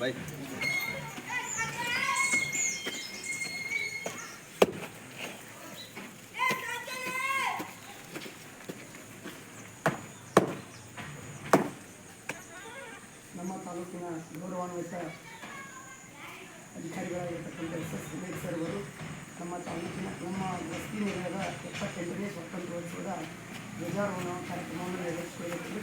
ಬಾಯ್. ನಮ್ಮ ತಾಲೂಕಿನ ಗೌರವಾನ್ವಿತ ಅಧಿಕಾರಿಗಳಾಗಿರ್ತಕ್ಕಂಥ SS ವಿವೇಕ್ ಸರ್ ಅವರು ನಮ್ಮ ತಾಲೂಕಿನ ನಮ್ಮ ವಸತಿ ನಿಲಯದ 78ನೇ ಸ್ವಾತಂತ್ರ್ಯೋತ್ಸವದ ಧ್ವಜಾರೋಹಣ ಕಾರ್ಯಕ್ರಮವನ್ನು ನೆರವೇರಿಸಿಕೊಳ್ಳಬೇಕೆಂದು